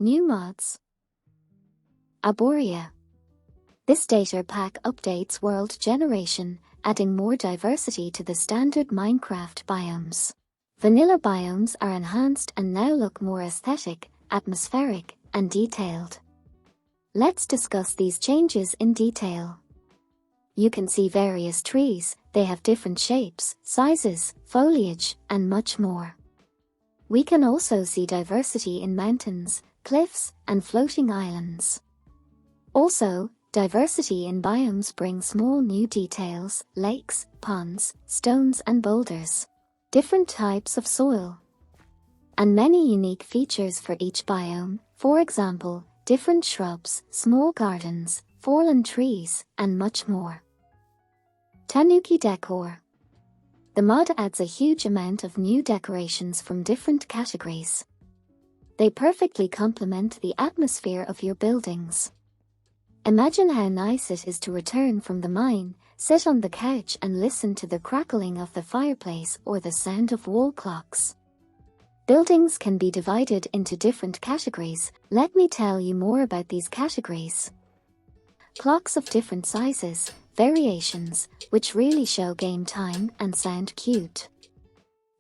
New mods. Boraia. This data pack updates world generation, adding more diversity to the standard Minecraft biomes. Vanilla biomes are enhanced and now look more aesthetic, atmospheric, and detailed. Let's discuss these changes in detail. You can see various trees, they have different shapes, sizes, foliage, and much more. We can also see diversity in mountains, cliffs, and floating islands. Also, diversity in biomes brings small new details, lakes, ponds, stones and boulders, different types of soil, and many unique features for each biome, for example, different shrubs, small gardens, fallen trees, and much more. Tanuki Decor. The mod adds a huge amount of new decorations from different categories. They perfectly complement the atmosphere of your buildings. Imagine how nice it is to return from the mine, sit on the couch and listen to the crackling of the fireplace or the sound of wall clocks. Buildings can be divided into different categories. Let me tell you more about these categories. Clocks of different sizes, variations, which really show game time and sound cute.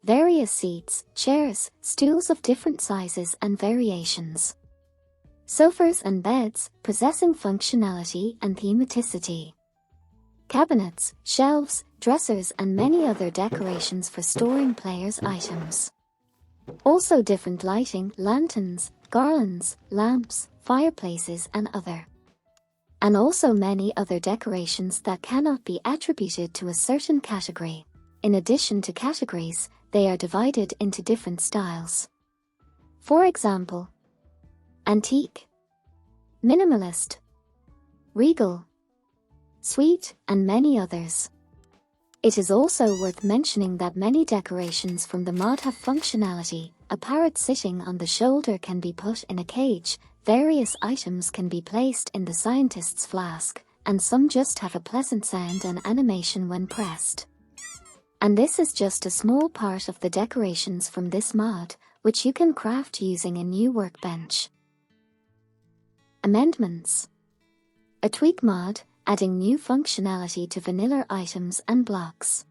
Various seats, chairs, stools of different sizes and variations. Sofas and beds, possessing functionality and thematicity. Cabinets, shelves, dressers and many other decorations for storing players' items. Also different lighting, lanterns, garlands, lamps, fireplaces and other. And also many other decorations that cannot be attributed to a certain category. In addition to categories, they are divided into different styles. For example, antique, minimalist, regal, sweet, and many others. It is also worth mentioning that many decorations from the mod have functionality. A parrot sitting on the shoulder can be put in a cage, various items can be placed in the scientist's flask, and some just have a pleasant sound and animation when pressed. And this is just a small part of the decorations from this mod, which you can craft using a new workbench. Amendments. A tweak mod, adding new functionality to vanilla items and blocks.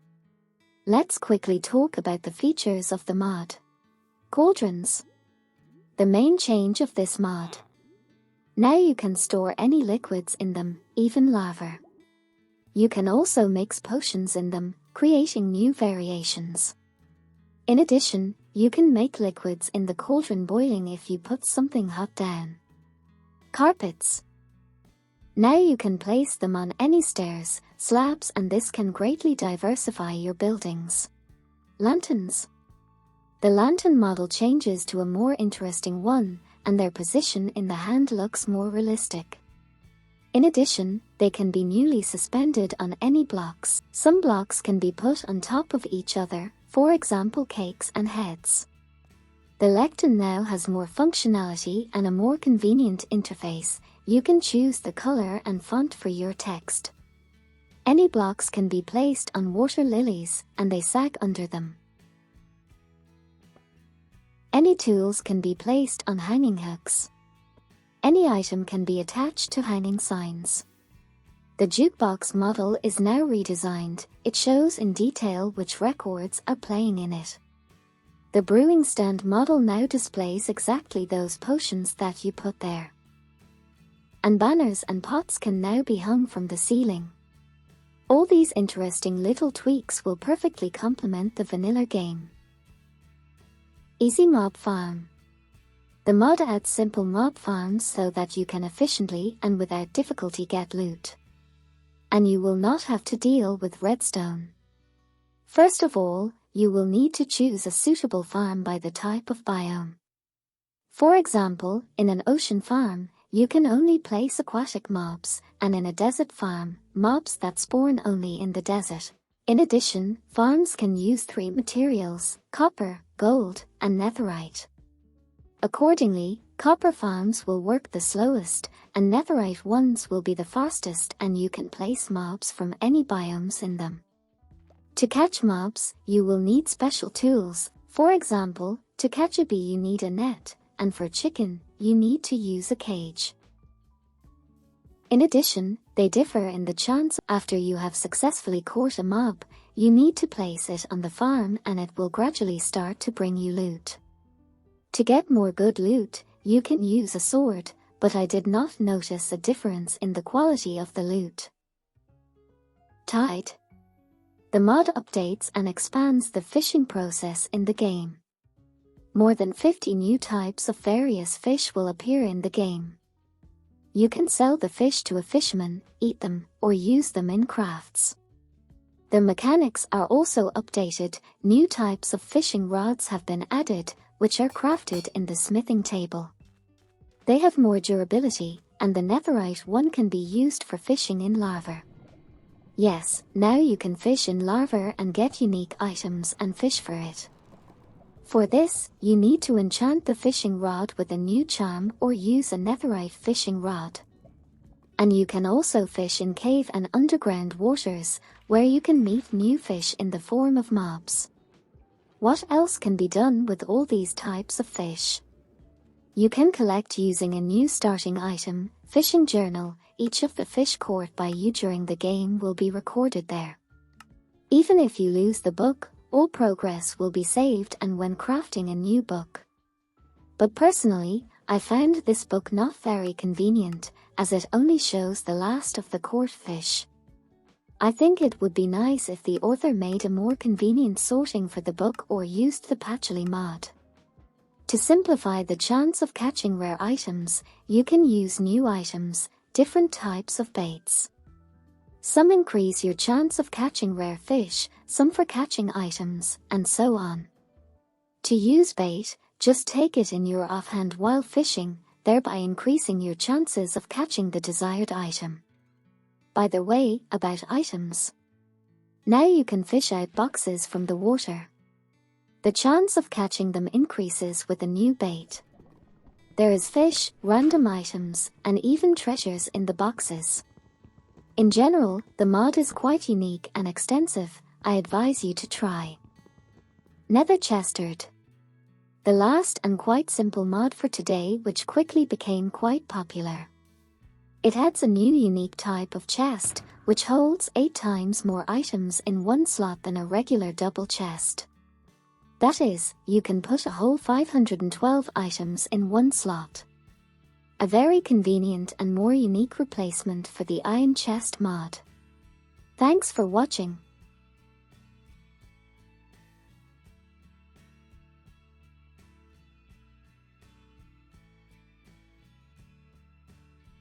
Let's quickly talk about the features of the mod. Cauldrons. The main change of this mod. Now you can store any liquids in them, even lava. You can also mix potions in them, creating new variations. In addition, you can make liquids in the cauldron boiling if you put something hot down. Carpets. Now you can place them on any stairs, slabs, and this can greatly diversify your buildings. Lanterns. The lantern model changes to a more interesting one, and their position in the hand looks more realistic. In addition, they can be newly suspended on any blocks. Some blocks can be put on top of each other, for example cakes and heads. The lectern now has more functionality and a more convenient interface. You can choose the color and font for your text. Any blocks can be placed on water lilies, and they sag under them. Any tools can be placed on hanging hooks. Any item can be attached to hanging signs. The jukebox model is now redesigned. It shows in detail which records are playing in it. The brewing stand model now displays exactly those potions that you put there. And banners and pots can now be hung from the ceiling. All these interesting little tweaks will perfectly complement the vanilla game. Easy mob farm. The mod adds simple mob farms so that you can efficiently and without difficulty get loot. And you will not have to deal with redstone. First of all, you will need to choose a suitable farm by the type of biome. For example, in an ocean farm, you can only place aquatic mobs, and in a desert farm, mobs that spawn only in the desert. In addition, farms can use 3 materials: copper, gold, and netherite. Accordingly, copper farms will work the slowest, and netherite ones will be the fastest, and you can place mobs from any biomes in them. To catch mobs, you will need special tools. For example, to catch a bee you need a net, and for chicken, you need to use a cage. In addition, they differ in the chance after you have successfully caught a mob, you need to place it on the farm and it will gradually start to bring you loot. To get more good loot, you can use a sword, but I did not notice a difference in the quality of the loot. Tide. The mod updates and expands the fishing process in the game. More than 50 new types of various fish will appear in the game. You can sell the fish to a fisherman, eat them, or use them in crafts. The mechanics are also updated. New types of fishing rods have been added, which are crafted in the smithing table. They have more durability, and the netherite one can be used for fishing in lava. Yes, now you can fish in lava and get unique items and fish for it. For this, you need to enchant the fishing rod with a new charm or use a netherite fishing rod. And you can also fish in cave and underground waters, where you can meet new fish in the form of mobs. What else can be done with all these types of fish? You can collect using a new starting item, fishing journal. Each of the fish caught by you during the game will be recorded there. Even if you lose the book, all progress will be saved and when crafting a new book. But personally, I found this book not very convenient, as it only shows the last of the caught fish. I think it would be nice if the author made a more convenient sorting for the book or used the Patchouli mod. To simplify the chance of catching rare items, you can use new items, different types of baits. Some increase your chance of catching rare fish, some for catching items, and so on. To use bait, just take it in your offhand while fishing, thereby increasing your chances of catching the desired item. By the way, about items. Now you can fish out boxes from the water. The chance of catching them increases with a new bait. There is fish, random items, and even treasures in the boxes. In general, the mod is quite unique and extensive. I advise you to try. Nether Chestard. The last and quite simple mod for today, which quickly became quite popular. It adds a new unique type of chest, which holds 8 times more items in one slot than a regular double chest. That is, you can put a whole 512 items in one slot. A very convenient and more unique replacement for the Iron Chest mod. Thanks for watching.